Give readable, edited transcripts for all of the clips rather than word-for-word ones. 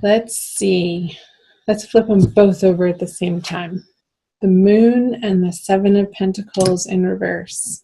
Let's see. Let's flip them both over at the same time. The Moon and the Seven of Pentacles in reverse.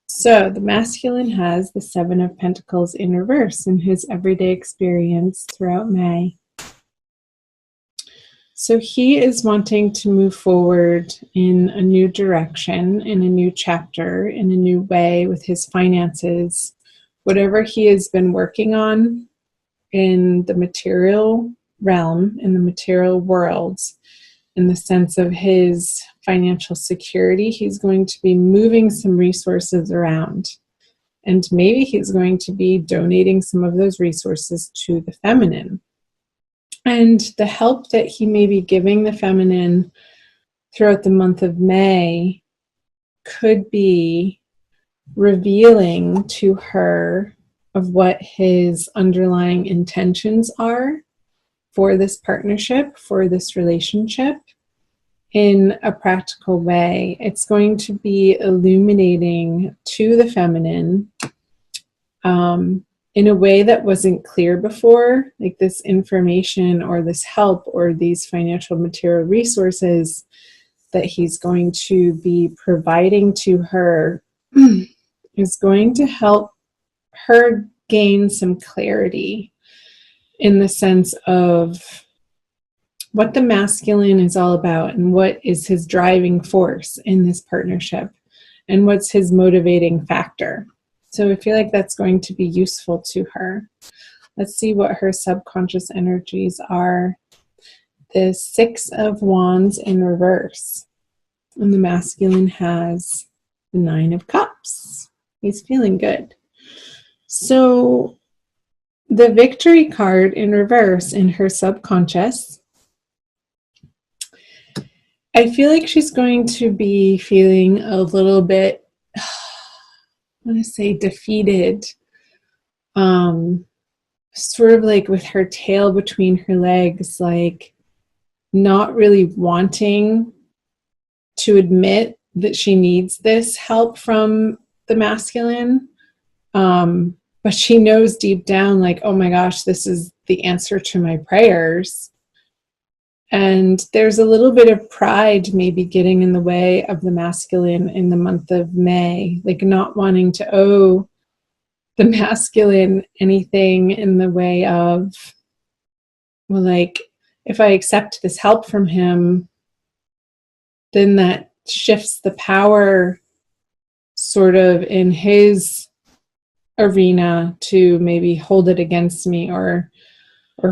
So the masculine has the Seven of Pentacles in reverse in his everyday experience throughout May. So he is wanting to move forward in a new direction, in a new chapter, in a new way with his finances. Whatever he has been working on in the material realm, in the material world, in the sense of his financial security, he's going to be moving some resources around. And maybe he's going to be donating some of those resources to the feminine. And the help that he may be giving the feminine throughout the month of May could be revealing to her of what his underlying intentions are for this partnership, for this relationship, in a practical way. It's going to be illuminating to the feminine in a way that wasn't clear before, like this information or this help or these financial material resources that he's going to be providing to her is going to help her gain some clarity in the sense of what the masculine is all about and what is his driving force in this partnership and what's his motivating factor. So I feel like that's going to be useful to her. Let's see what her subconscious energies are. The Six of Wands in reverse. And the masculine has the Nine of Cups. He's feeling good. So the Victory card in reverse in her subconscious, I feel like she's going to be feeling a little bit, I want to say, defeated, sort of like with her tail between her legs, like not really wanting to admit that she needs this help from the masculine. But she knows deep down, like, oh my gosh, this is the answer to my prayers. And there's a little bit of pride maybe getting in the way of the masculine in the month of May, like not wanting to owe the masculine anything in the way of, well, like, if I accept this help from him, then that shifts the power sort of in his arena to maybe hold it against me or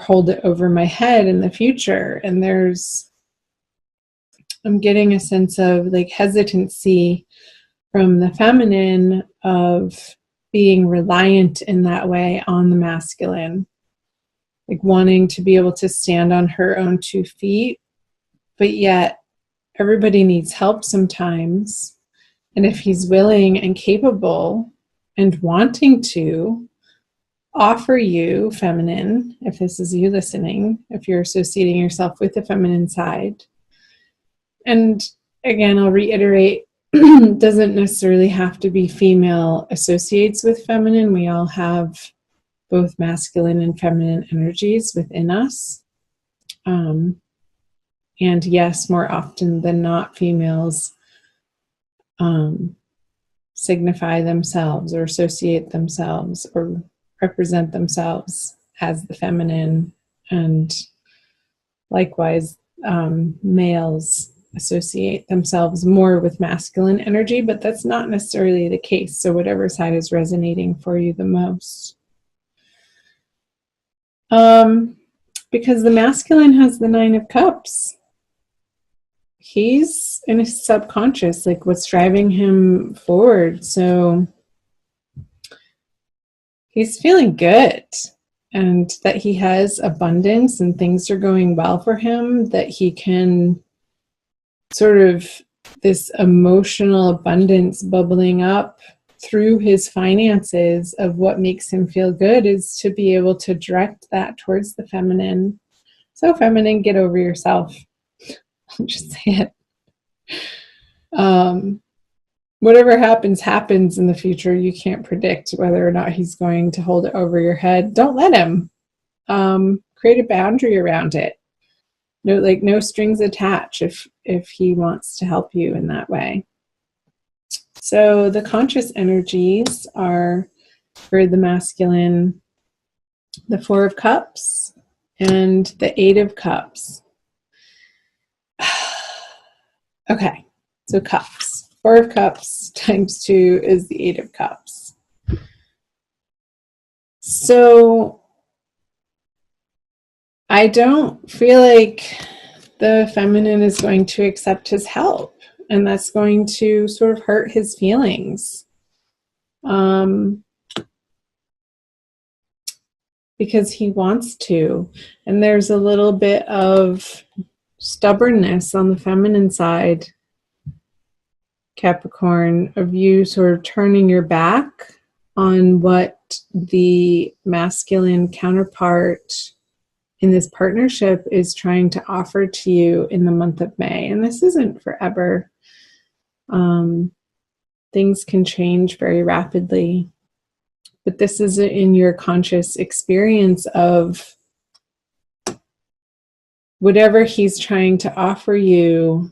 hold it over my head in the future. And I'm getting a sense of like hesitancy from the feminine of being reliant in that way on the masculine, like wanting to be able to stand on her own 2 feet, but yet everybody needs help sometimes. And if he's willing and capable and wanting to offer you, feminine, if this is you listening, if you're associating yourself with the feminine side. And again, I'll reiterate, doesn't necessarily have to be female associates with feminine. We all have both masculine and feminine energies within us. And yes, more often than not, females signify themselves or associate themselves or represent themselves as the feminine, and likewise males associate themselves more with masculine energy, but that's not necessarily the case. So whatever side is resonating for you the most. Because the masculine has the Nine of Cups. He's in his subconscious, like what's driving him forward. So he's feeling good, and that he has abundance and things are going well for him, that he can sort of this emotional abundance bubbling up through his finances of what makes him feel good is to be able to direct that towards the feminine. So feminine, get over yourself. I'll just say it. Whatever happens in the future. You can't predict whether or not he's going to hold it over your head. Don't let him. create a boundary around it. No, like no strings attached if he wants to help you in that way. So the conscious energies are for the masculine, the Four of Cups and the Eight of Cups. Okay, so cups. Four of Cups times 2 is the Eight of Cups. So I don't feel like the feminine is going to accept his help, and that's going to sort of hurt his feelings. Because he wants to. And there's a little bit of stubbornness on the feminine side, Capricorn, of you sort of turning your back on what the masculine counterpart in this partnership is trying to offer to you in the month of May. And this isn't forever. Things can change very rapidly. But this is in your conscious experience of whatever he's trying to offer you.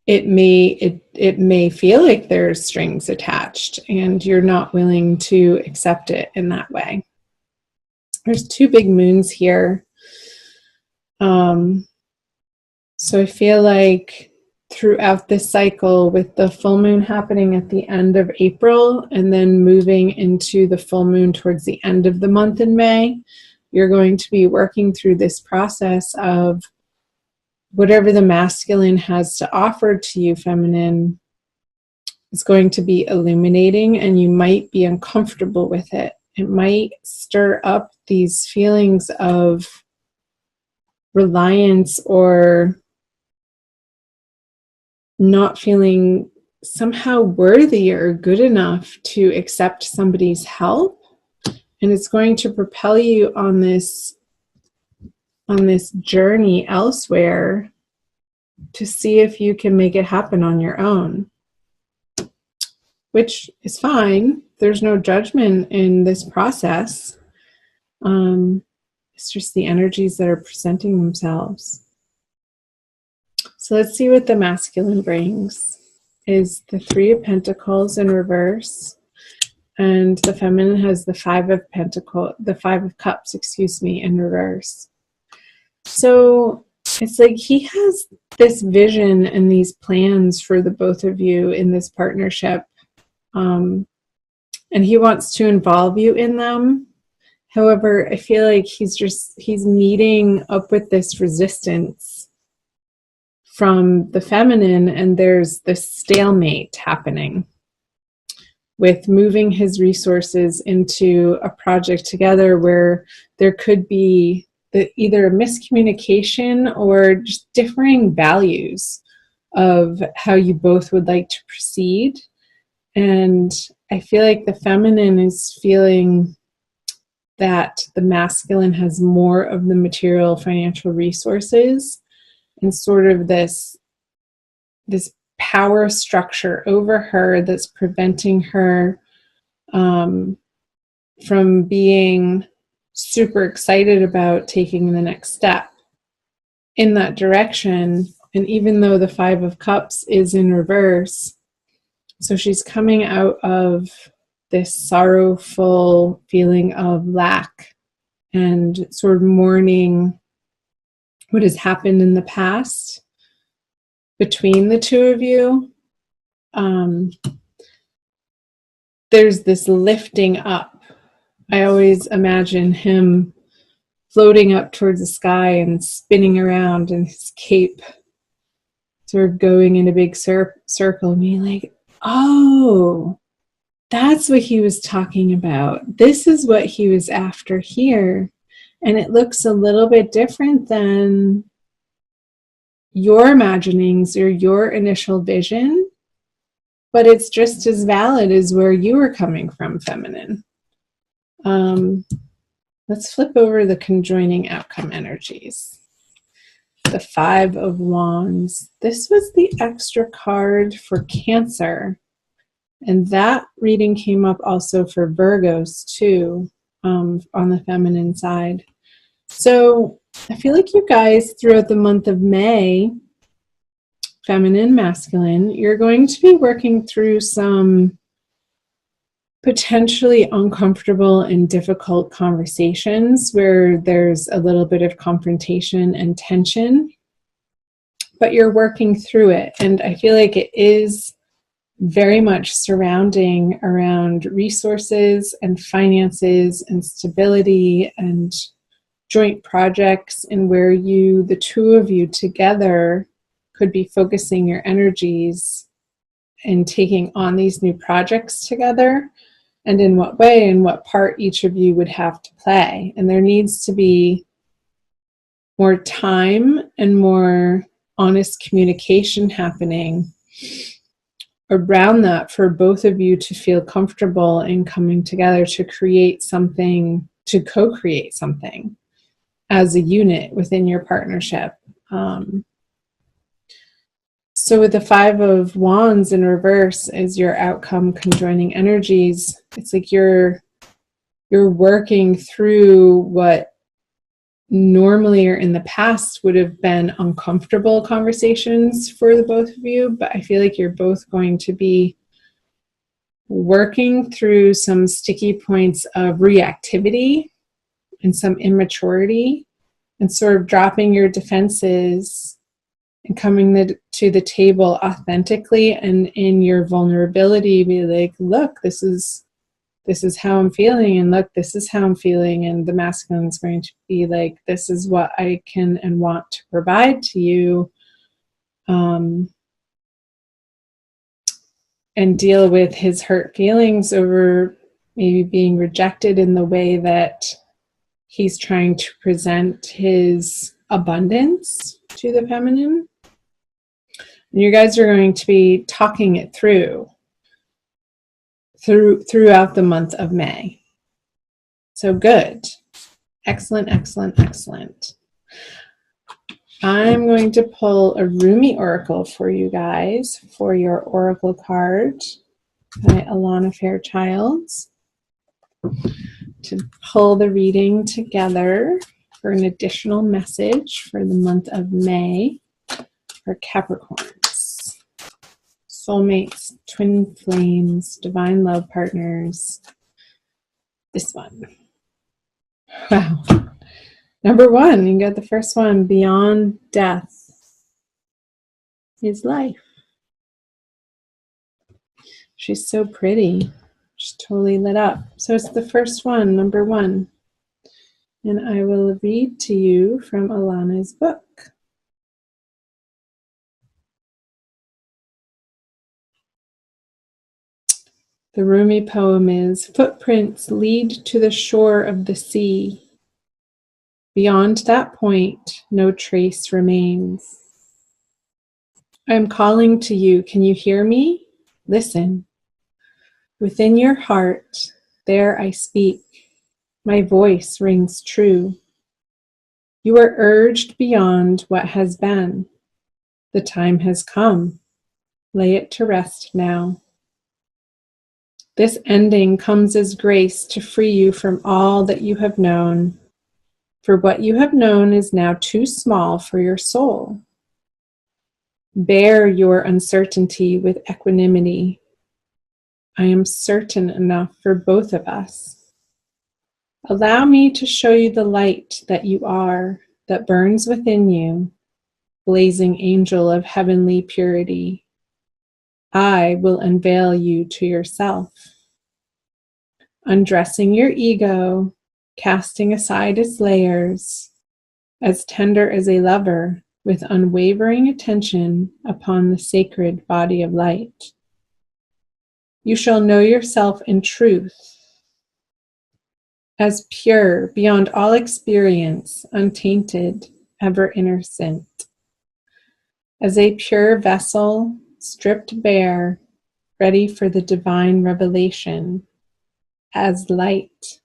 It may feel like there's strings attached and you're not willing to accept it in that way. There's 2 big moons here. So I feel like throughout this cycle, with the full moon happening at the end of April and then moving into the full moon towards the end of the month in May, you're going to be working through this process of whatever the masculine has to offer to you, feminine, is going to be illuminating, and you might be uncomfortable with it. It might stir up these feelings of reliance or not feeling somehow worthy or good enough to accept somebody's help. And it's going to propel you on this journey elsewhere to see if you can make it happen on your own, which is fine. There's no judgment in this process. It's just the energies that are presenting themselves. So let's see what the masculine brings. Is the Three of Pentacles in reverse, and the feminine has the Five of Cups, in reverse. So it's like he has this vision and these plans for the both of you in this partnership, and he wants to involve you in them. However, I feel like he's meeting up with this resistance from the feminine, and there's this stalemate happening with moving his resources into a project together where there could be either a miscommunication or just differing values of how you both would like to proceed. And I feel like the feminine is feeling that the masculine has more of the material financial resources and sort of this power structure over her that's preventing her from being super excited about taking the next step in that direction. And even though the Five of Cups is in reverse, so she's coming out of this sorrowful feeling of lack and sort of mourning what has happened in the past between the two of you. There's this lifting up. I always imagine him floating up towards the sky and spinning around in his cape, sort of going in a big circle and being like, oh, that's what he was talking about. This is what he was after here. And it looks a little bit different than your imaginings or your initial vision, but it's just as valid as where you were coming from, feminine. Let's flip over the conjoining outcome energies. The Five of Wands. This was the extra card for Cancer. And that reading came up also for Virgos too, on the feminine side. So I feel like you guys throughout the month of May, feminine, masculine, you're going to be working through some potentially uncomfortable and difficult conversations where there's a little bit of confrontation and tension, but you're working through it. And I feel like it is very much surrounding around resources and finances and stability and joint projects, and where you, the two of you together, could be focusing your energies and taking on these new projects together, and in what way and what part each of you would have to play. And there needs to be more time and more honest communication happening around that for both of you to feel comfortable in coming together to create something, to co-create something as a unit within your partnership. So with the Five of Wands in reverse as your outcome conjoining energies, it's like you're working through what normally or in the past would have been uncomfortable conversations for the both of you, but I feel like you're both going to be working through some sticky points of reactivity and some immaturity, and sort of dropping your defenses and coming to the table authentically and in your vulnerability, be like, look, this is how I'm feeling, and look, this is how I'm feeling. And the masculine is going to be like, this is what I can and want to provide to you, and deal with his hurt feelings over maybe being rejected in the way that he's trying to present his abundance to the feminine. And you guys are going to be talking it throughout the month of May. So good. Excellent, excellent, excellent. I'm going to pull a Rumi Oracle for you guys for your Oracle card by Alana Fairchild to pull the reading together for an additional message for the month of May for Capricorns, soulmates, twin flames, divine love partners. This one. Wow. Number one, you got the first one. Beyond death is life. She's so pretty. She's totally lit up. So it's the first one, number one. And I will read to you from Alana's book. The Rumi poem is, footprints lead to the shore of the sea. Beyond that point, no trace remains. I am calling to you. Can you hear me? Listen. Within your heart, there I speak. My voice rings true. You are urged beyond what has been. The time has come. Lay it to rest now. This ending comes as grace to free you from all that you have known. For what you have known is now too small for your soul. Bear your uncertainty with equanimity. I am certain enough for both of us. Allow me to show you the light that you are, that burns within you, blazing angel of heavenly purity. I will unveil you to yourself. Undressing your ego, casting aside its layers, as tender as a lover, with unwavering attention upon the sacred body of light. You shall know yourself in truth, as pure, beyond all experience, untainted, ever innocent. As a pure vessel, stripped bare, ready for the divine revelation, as light,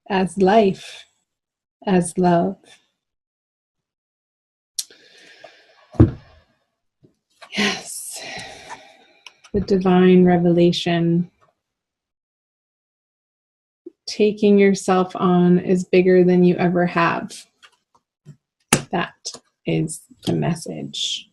as life, as love. Yes, the divine revelation. Taking yourself on is bigger than you ever have. That is the message.